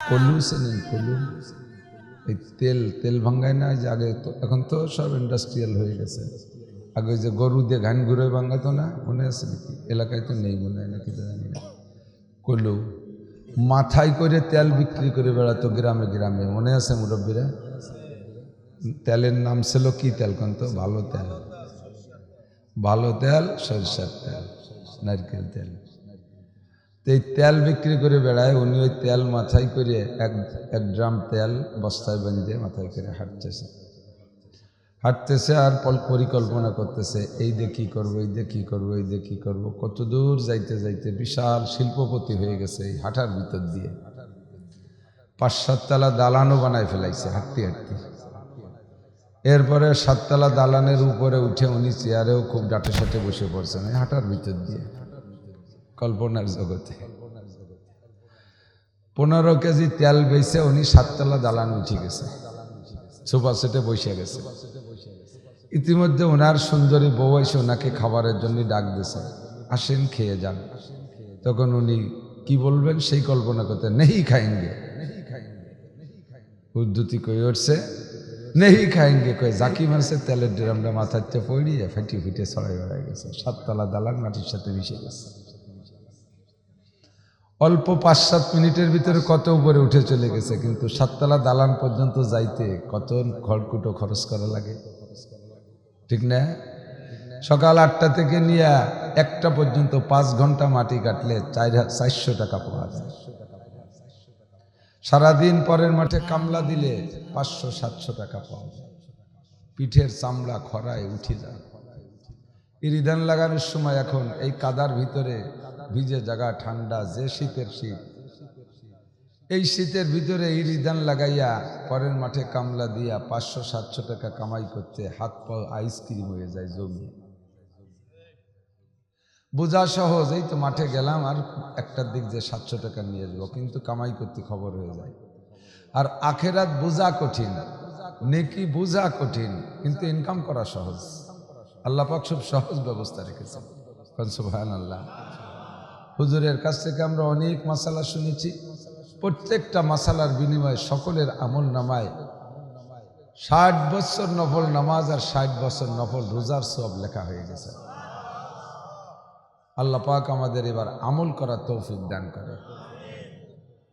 কলু চেনেন? কলু, এই তেল তেল ভাঙ্গায় না, যে আগে তো, এখন তো সব ইন্ডাস্ট্রিয়াল হয়ে গেছে। আগে যে গরু দিয়ে ঘান ঘুরে ভাঙ্গাতো না, মনে আছে নাকি? এলাকায় তো নেই মনে হয়, নাকি তো জানি না। কলু মাথায় করে তেল বিক্রি করে বেড়াতো গ্রামে গ্রামে, মনে আছে মুরব্বীরা? তেলের নাম ছিল কি তেল কোন তো? ভালো তেল, ভালো তেল, সরিষার তেল, নারকেল তেল। এই তেল বিক্রি করে বেড়ায় উনি। ওই তেল মাথায় করে এক এক ড্রাম তেল বস্তায় বেঁধে মাথায় করে হাঁটতেছে হাঁটতেছে আর পরিকল্পনা করতেছে, এই দিয়ে কী করবো, এই দিয়ে কী করবো, এই দিয়ে কী করবো। কত দূর যাইতে যাইতে বিশাল শিল্পপতি হয়ে গেছে এই হাঁটার ভিতর দিয়ে। 5-7 তলা দালানও বানায় ফেলাইছে হাঁটতে হাঁটতে। এরপরে 7 তলা দালানের উপরে উঠে উনি চেয়ারেও খুব ডাটে সাটে বসে পড়ছেন এই হাঁটার ভিতর দিয়ে, কল্পনার জগতে। 15 কেজি তেল বেচে উনি 7 তলা দালান উঠে গেছে, সোফা সেটে বসে গেছে। ইতিমধ্যে ওনার সুন্দরী বউ এসে ওনাকে খাবারের জন্য ডাক দিয়েছে, আসেন খেয়ে যান। তখন উনি কি বলবেন সেই কল্পনা করতে, নেই খাएंगे। উদ্ধতি কই উঠছে, নেই খাएंगे কয়ে জাকি মারছে, তেলের ড্রামটা মাথাতে পড়িয়ে ফেটে ফিটে ছড়াই বেড়ায় গেছে। 7 তলা দালান মাটির সাথে মিশে গেছে। অল্প 5-7 মিনিটের ভিতরে কত উপরে উঠে চলে গেছে, কিন্তু 7 তলা দালান পর্যন্ত যাইতে কত খড়কুটো খরচ করা লাগে, ঠিক না? সকাল 8টা থেকে নিয়ে 1টা পর্যন্ত 5 ঘন্টা মাটি কাটলে 400 টাকা পাওয়া যায়। সারাদিন পরের মাঠে কামলা দিলে 500-700 টাকা পাওয়া যায়। পিঠের চামড়া খরায় উঠে যায়। ইরিধান লাগানোর সময় এখন এই কাদার ভিতরে ভিজে জায়গা ঠান্ডা, যে শীতের শীত, এই শীতের ভিতরে ইরিধান লাগাইয়া পরের মাঠে কামলা দিয়া 500-700 টাকা কামাই করতে হাত পা আইসক্রিম হয়ে যায় জমিয়ে। বোঝা সহজ, এই তো মাঠে গেলাম আর একটার দিক যে 700 টাকা নিয়ে যাবো, কিন্তু কামাই করতে খবর হয়ে যায়। আর আখেরাত বোঝা কঠিন, নেকি বোঝা কঠিন, কিন্তু ইনকাম করা সহজ। আল্লাহ পাক খুব সহজ ব্যবস্থা রেখেছেন। সুবহানাল্লাহ। হুজুরের কাছ থেকে আমরা অনেক মাসালা শুনেছি, প্রত্যেকটা মাসালার বিনিময়ে সকলের আমল নামায় 60 বছর নফল নামাজ আর 60 বছর নফল রোজার সওয়াব লেখা হয়ে গেছে। আল্লাহ পাক আমাদের এবার আমল করার তৌফিক দান করে।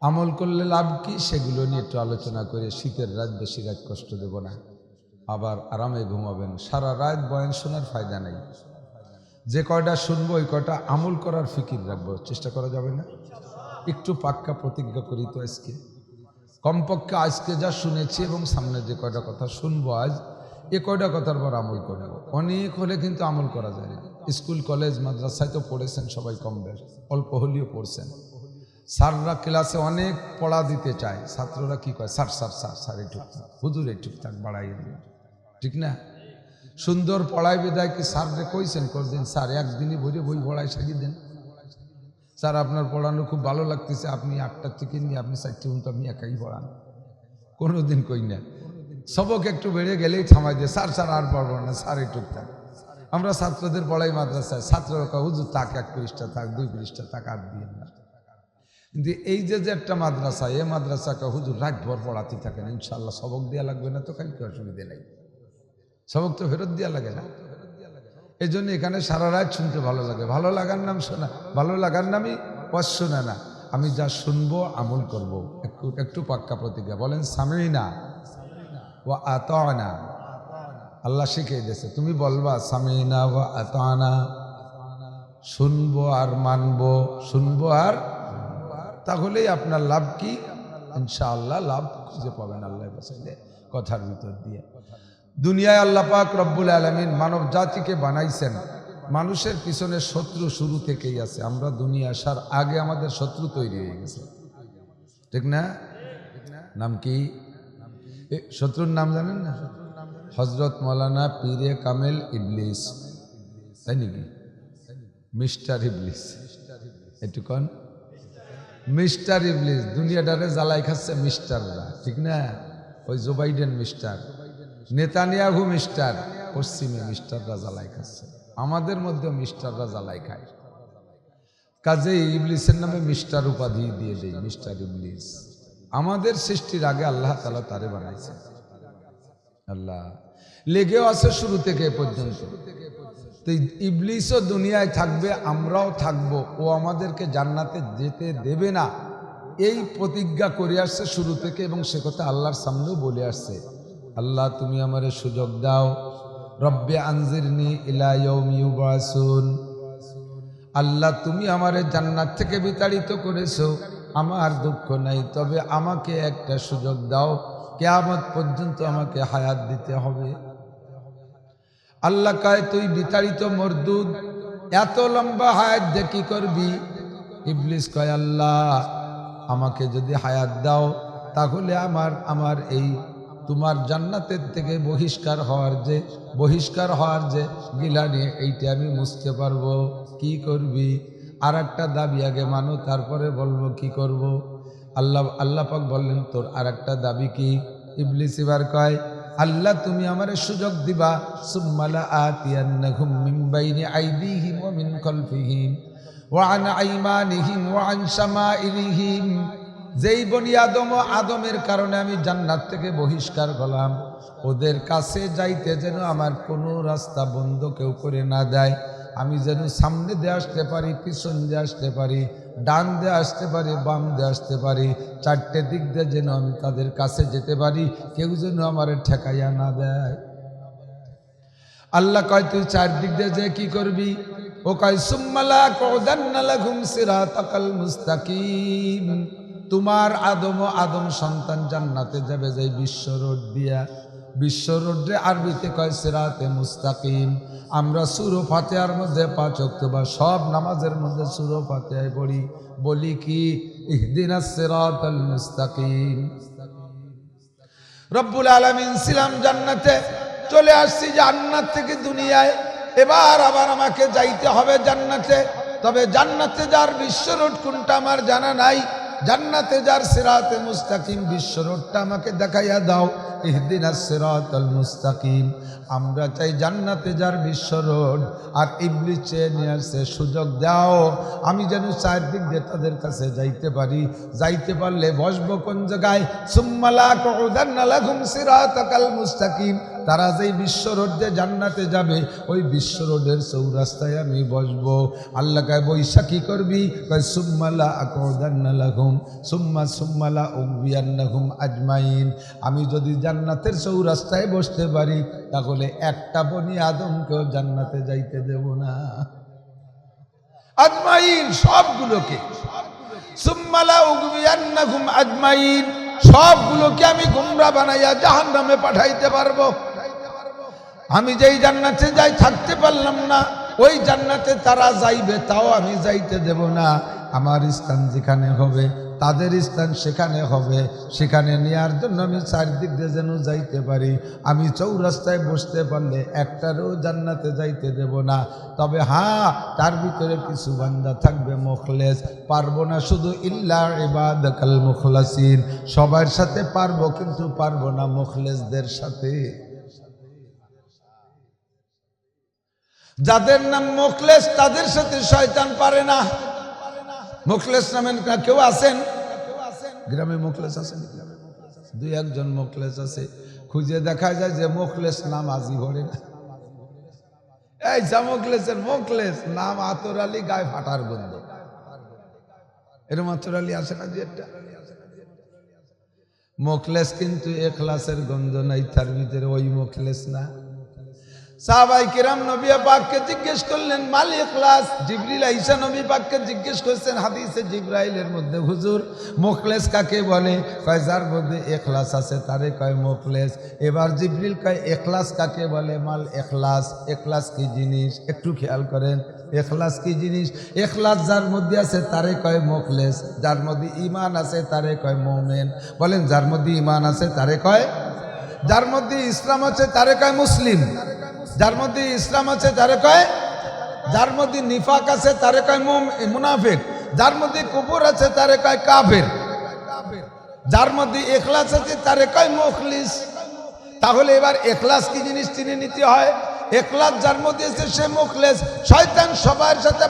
আমল করলে লাভ কি সেগুলো নিয়ে একটু আলোচনা করে, শীতের রাত বেশি রাত কষ্ট দেব না, আবার আরামে ঘুমাবেন। সারা রাত বয়ান শোনার ফায়দা নাই, যে কয়টা শুনবো ওই কয়টা আমল করার ফিকির রাখবো, চেষ্টা করা যাবে না? একটু পাক্কা প্রতিজ্ঞা করি তো আজকে, কমপক্ষে আজকে যা শুনেছি এবং সামনে যে কয়টা কথা শুনবো আজ, এ কয়টা কথার পর আমল করবো। অনেক হলে কিন্তু আমল করা যায় না। স্কুল কলেজ মাদ্রাসায় তো পড়েছেন সবাই, কম বেশ অল্প হলেও পড়ছেন। স্যাররা ক্লাসে অনেক পড়া দিতে চায়, ছাত্ররা কি কয়, স্যার স্যার স্যার স্যার একটু হুজুর একটু থাক বাড়াইয়ে দিন, ঠিক না? সুন্দর পড়াই বিদায় কি স্যাররে কইছেন কোনদিন, স্যার একদিনই ভরে বই পড়াই সাজিয়ে দেন, স্যার আপনার পড়ানো খুব ভালো লাগতেছে, আপনি 8টা থেকে নিয়ে আপনি 4টে পর্যন্ত আমি একাই পড়ান? কোনোদিন কই না। সবক একটু বেড়ে গেলেই থামাই দিয়ে, স্যার স্যার আর পড়বো না, স্যার একটু থাক। আমরা ছাত্রদের পড়াই মাদ্রাসায়, ছাত্ররা কয় হুজুর থাক, 1 পৃষ্ঠা থাক, 2 পৃষ্ঠা থাক, আর দিয়ে না। কিন্তু এই যে একটা মাদ্রাসা, এই মাদ্রাসাকে হুজুর রাতভর পড়াতে থাকেন, ইনশাল্লাহ সবক দেওয়া লাগবে না তো, কালকে অসুবিধে নেই, সবক তো ফেরত দেওয়া লাগে না। এই জন্য এখানে সারা রাত শুনতে ভালো লাগে। ভালো লাগার নাম শোনা, ভালো লাগার নামই ওয়াজ শোনা না। আমি যা শুনবো আমল করব, একটু একটু পাক্কা প্রতিজ্ঞা। বলেন সামিনা ওয়া আতানা। আল্লাহ শিখিয়ে দিয়েছে, তুমি বলবা সামিনা ওয়া আতানা, শুনবো আর মানবো, শুনবো আর, তাহলেই আপনার লাভ কি? ইনশাআল্লাহ লাভ খুঁজে পাবেন আল্লাহ বাঁচাইলে কথার ভিতর দিয়ে। দুনিয়ায় আল্লাহ পাক রব্বুল আলামিন মানব জাতিকে বানাইছেন, মানুষের পিছনে শত্রু শুরু থেকেই আছে। আমরা দুনিয়া আসার আগে আমাদের শত্রু তৈরি হয়ে গেছে, ঠিক না? নাম কি? শত্রুর নাম জানেন না? হযরত মাওলানা পীরে কামেল ইবলিস, তাই নাকি? মিস্টার ইবলিস, একটু কোন মিস্টার ইবলিস। দুনিয়াটারে জ্বালাই খাচ্ছে মিস্টাররা, ঠিক না? ওই Joe Biden mister, Netanyahu mister, পশ্চিমে মিস্টাররা জ্বালাই খাচ্ছে, আমাদের মধ্যে মিস্টাররা জ্বালাই খায়। কাজেই ইবলিসের নামে মিস্টার উপাধি দিয়ে দেই, মিস্টার ইবলিস। আমাদের সৃষ্টির আগে আল্লাহ তাআলা তারে বানাইছে। আল্লাহ লেগেও আছে শুরু থেকে এ পর্যন্ত। তো ইবলিসও দুনিয়ায় থাকবে, আমরাও থাকবো, ও আমাদেরকে জান্নাতে যেতে দেবে না এই প্রতিজ্ঞা করে আসছে শুরু থেকে, এবং সে কথা আল্লাহর সামনেও বলে আসছে, আল্লাহ তুমি আমারে সুযোগ দাও, রব্বে আনজিরনি ইলা ইয়াউমি ইউবাসুন, আল্লাহ তুমি আমারে জান্নাত থেকে বিতাড়িত করেছো, আমার দুঃখ নাই, তবে আমাকে একটা সুযোগ দাও, কিয়ামত পর্যন্ত আমাকে হায়াত দিতে হবে। আল্লাহ কয় তুই বিতাড়িত মরদুদ, এত লম্বা হায়াত দিয়ে কি করবি? ইবলিস কয় আল্লাহ আমাকে যদি হায়াত দাও তাহলে আমার এই তোমার জান্নাতের থেকে বহিষ্কার হওয়ার যে গিলানি, এইটা আমি মুছতে পারবো। কি করবি? আর একটা দাবি আগে মানো, তারপরে বলবো কি করব। আল্লাহ পাক বললেন তোর আর একটা দাবি কি? ইবলিস এবার কয় আল্লাহ তুমি আমারে সুযোগ দিবা, সুম্মালা আতিয়ান্নাহুম মিন বাইনি আইদিহিম ওয়া মিন খালফিহিম ওয়া আন আইমানিহিম ওয়া আন শামাইলিহিম, যেই বনি আদমের কারণে আমি জান্নাত থেকে বহিষ্কার হলাম, ওদের কাছে যাইতে যেন আমার কোনো রাস্তা বন্ধ কেউ করে না দেয়, আমি যেন সামনে দিয়ে আসতে পারি, পিছন দিয়ে আসতে পারি, ডান দিয়ে আসতে পারি, বাম দিয়ে আসতে পারি, চারটে দিক দিয়ে যেন আমি তাদের কাছে যেতে পারি, কেউ যেন আমার ঠেকাইয়া না দেয়। আল্লাহ কয় তুই চারদিক দিয়ে যে কি করবি? ও কয় সুম্মালা কউদান্না লাহুম সিরাতাকাল মুস্তাকিম, তোমার আদম সন্তান জান্নাতে যাবে যাই বিশ্ব রোড দিয়া। বিশ্ব রোডে আরবিতে কয় সিরাতে মুস্তাকিম। আমরা সূরা ফাতিহার মধ্যে 5 ওয়াক্ত বা সব নামাজের মধ্যে সূরা ফাতিহায় পড়ি, বলি কি ইহদিনাস সিরাতাল মুস্তাকিম। রব্বুল আলামিন ছিলাম জান্নাতে, চলে আসছি জান্নাত থেকে দুনিয়ায়, এবার আবার আমাকে যাইতে হবে জান্নাতে। তবে জান্নাতে যার বিশ্ব রোড কোনটা আমার জানা নাই, জান্নাতে যার সিরাতে মুস্তাকিম বিশ্ব রোডটা আমাকে দেখাইয়া দাও। ইহদিনাস সিরাতাল মুস্তাকিম। আমরা চাই জান্নাতে যার বিশ্ব রোড, আর ইবলিস চেয়ে নিয়ে আসছে সুযোগ দাও আমি যেন চারদিক দিয়ে তাদের কাছে যাইতে পারি। যাইতে পারলে বসবো কোন জায়গায়? সুম্মালা কউদান্না লাহুম সিরাতাকাল মুস্তাকিম, তারা যেই বিশ্ব রোড দিয়ে জান্নাতে যাবে ওই বিশ্ব রোডের চৌরাস্তায় আমি বসবো। আল্লাহ কয় বৈশা কি করবি? কয় সুম্মালা আকউদান্না লাহুম সুম্মালা উগবিয়ান্নাহুম আজমাইন, আমি যদি জান্নাতের চৌরাস্তায় বসতে পারি তাহলে একটা বনি আদমকেও জান্নাতে যাইতে দেব না। আজমাইন সবগুলোকে, সুম্মালা উগবিয়ান্নাহুম আজমাইন সবগুলোকে আমি গোমরাহ বানাইয়া জাহান্নামে পাঠাইতে পারবো। আমি যেই জান্নাতে যাই থাকতে পারলাম না, ওই জান্নাতে তারা যাইবে তাও আমি যাইতে দেব না। আমার স্থান যেখানে হবে তাদের স্থান সেখানে হবে, সেখানে নেওয়ার জন্য আমি চারদিক দিয়ে যেন যাইতে পারি। আমি চৌরাস্তায় বসতে পারলে একটারও জান্নাতে যাইতে দেব না। তবে হ্যাঁ, তার ভিতরে কিছু বান্দা থাকবে মুখলেস, পারবো না শুধু ইল্লা ইবাদাকাল মুখলাসিন, সবার সাথে পারবো কিন্তু পারবো না মুখলেসদের সাথে। যাদের নাম মুখলেস তাদের সাথে শয়তান পারে না। মুখলেস নামের কেউ আছেন গ্রামে? মুখলেস আছেন? 2-1 মুখলেস আছে, খুঁজে দেখা যায় যে মুখলেস নাম আজি ভরে না। এই মুখলেসের মুখলেস নাম আতর আলী, গায়ে ফাটার গন্ধ, এরকম আতর আলী আছে না? যে একটা মুখলেস কিন্তু এখলাসের গন্ধ নাই তার ভিতরে, ওই মুখলেস না। সাহাবায়ে কিরাম নবী পাককে জিজ্ঞেস করলেন মাল ইখলাস। জিবরিল আইসা নবী পাককে জিজ্ঞেস করছেন হাদিসে জিবরাইলের মধ্যে, হুজুর মুখলেস কাকে বলে? কয় যার মধ্যে ইখলাস আছে তারে কয় মুখলেস। এবার জিবরিল কয় ইখলাস কাকে বলে? মাল ইখলাস, ইখলাস কি জিনিস? একটু খেয়াল করেন, ইখলাস কি জিনিস? ইখলাস যার মধ্যে আছে তারে কয় মুখলেস, যার মধ্যে ঈমান আছে তারে কয় মুমিন। বলেন যার মধ্যে ঈমান আছে তারে কয়, যার মধ্যে ইসলাম আছে তারে কয় মুসলিম, যার মধ্যে ইসলাম আছে তারে কয়, যার মধ্যে নিফাক আছে তারে কয় মুনাফিক, যার মধ্যে কুফর আছে তারে কয় কাফের, যার মধ্যে ইখলাস আছে তারে কয় মুখলিস। তাহলে এবার ইখলাস কি জিনিস চিনে নিতে হয়। এখলাস যার মধ্যে আছে সে মুখলেস। শয়তান সবার সাথে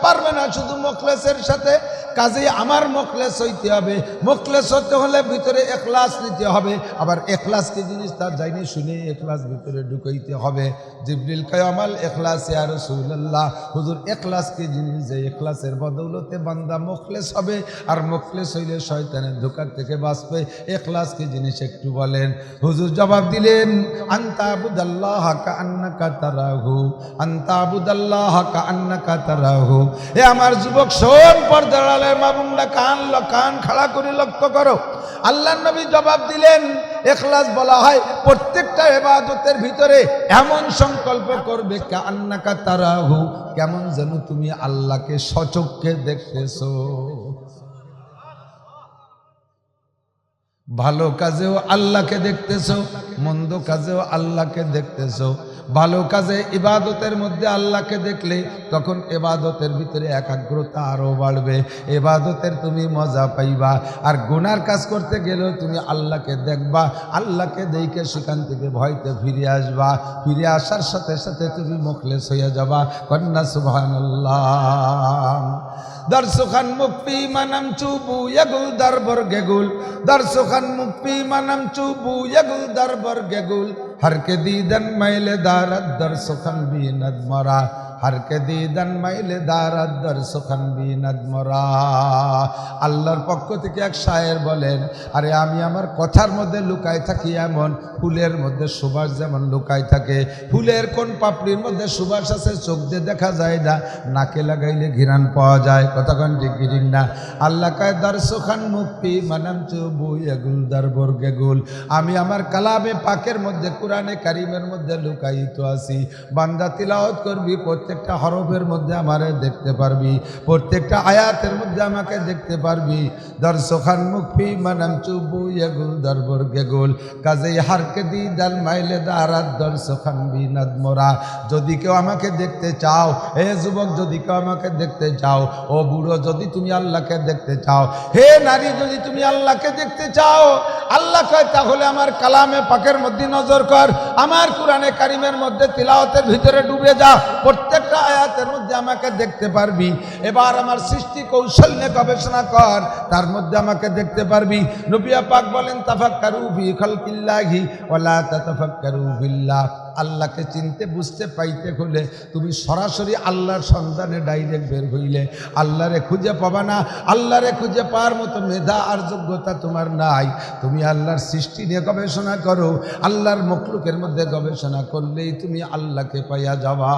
পারবে না, শুধু মুখলেসের সাথে। কাজেই আমার মুখলেস হইতে হবে। মুখলেস হতে হলে ভিতরে এখলাস নিতে হবে। আবার এখলাস কি জিনিস তার জানি শুনে এখলাস ভিতরে ঢুকাইতে হবে। জিবরিল কয় আমাল এখলাস ইয়া রাসূলুল্লাহ, হুজুর এখলাস কি জিনিস? যে এখলাসের বদৌলতে বান্দা মুখলেস হবে, আর মুখলেস হইলে শয়তানের ধোঁকার থেকে বাঁচবে। এখলাস কি জিনিস একটু বলেন। হুজুর জবাব দিলেন আনতা আবুদাল্লাহ কাআন্নাকা তারাহু, আনতা আবুদাল্লাহ কাআন্নাকা তারাহু। এ আমার যুবক শোন, পর্দার আড়ালের মা বোনরা কান খাড়া করে লক্ষ্য করো। আল্লাহর নবী জবাব দিলেন ইখলাস বলা হয় প্রত্যেকটা ইবাদতের ভিতরে এমন সংকল্প করবে কাআন্নাকা তারাহু, কেমন যেন তুমি আল্লাহকে সচক্ষে দেখতেছো। ভালো কাজেও আল্লাহকে দেখতেছো, মন্দ কাজেও আল্লাহকে দেখতেছো। ভালো কাজে ইবাদতের মধ্যে আল্লাহকে দেখলে তখন ইবাদতের ভিতরে একাগ্রতা আরো বাড়বে, ইবাদতের তুমি মজা পাইবা। আর গুনার কাজ করতে গেলেও তুমি আল্লাহকে দেখবা, আল্লাহকে দেখে সেখান থেকে ভয়তে ফিরে আসবা। ফিরে আসার সাথে সাথে তুমি মুখলেস হয়ে যাবা। কন্যা সুবহানাল্লাহ। দর্শখান মুক্তি মানাম চুবু এগুল দরবর গেগুল, দর্শখান মুক্তি মানাম চুবু এগুল দরবর গেগুল, হরকে দিদন মাইলে দারাত দর্শখান বিনাদ মরা, হরকে দিদন মাইলে দারাত দর্শখান বিনাদ মরা। আল্লাহর পক্ষ থেকে এক শায়ের বলেন, আরে আমি আমার কথার মধ্যে লুকায় থাকি এমন ফুলের মধ্যে সুবাস যেমন লুকায় থাকে। ফুলের কোন পাপড়ির মধ্যে সুবাস আছে চোখ দিয়ে দেখা যায় না, নাকে লাগাইলে ঘিরান পাওয়া যায়। কতক্ষণ ঠিক না? আল্লাহ কায় দর্শখান মুক্তি মানাম চুবু এগুল দরবর গেগুল। আমি আমার কালামে পাকের মধ্যে কোরআনে কারিমের মধ্যে লুকায়িত আছি। বান্দা তিলাওয়াত করবি, প্রত্যেকটা হরফের মধ্যে আমারে দেখতে পারবি, প্রত্যেকটা আয়াতের মধ্যে আমাকে দেখতে পারবি। দর্শখান মুক্তি মানাম চুবু এগুল দরবর গেগুল, কাজেই হারকে দি দাল মাইলে দারাত দর্শখান বিনাদ মোরা। যদি কেউ আমাকে দেখতে চাও, হে যুবক যদি কেউ আমাকে দেখতে চাও, ও বুড়ো যদি তুমি আল্লাহকে দেখতে চাও, হে নারী যদি তুমি আল্লাহকে দেখতে চাও, আল্লাহ কয় তাহলে আমার কালামে পাকের মধ্যে নজর কর, আমার কোরআনে কারিমের মধ্যে তিলাওয়াতের ভিতরে ডুবে যা, প্রত্যেকটা আয়াতের মধ্যে আমাকে দেখতে পারবি। এবার আমার সৃষ্টি কৌশল নিয়ে গবেষণা কর, তার মধ্যে আমাকে দেখতে পারবি। নবী পাক বলেন তাফাক্কারু ফি খালকিল্লাহি ওয়ালা তাতাফাক্কারু বিল্লাহ। আল্লাহকে চিনতে বুঝতে পাইতে হলে তুমি সরাসরি আল্লাহর সন্ধানে ডাইরেক্ট বের হইলে আল্লাহরে খুঁজে পাবা না। আল্লাহরে খুঁজে পাওয়ার মতো মেধা আর যোগ্যতা তোমার নাই। তুমি আল্লাহর সৃষ্টি নিয়ে গবেষণা করো, আল্লাহর মখলুকের মধ্যে গবেষণা করলেই তুমি আল্লাহকে পাইয়া যাবা।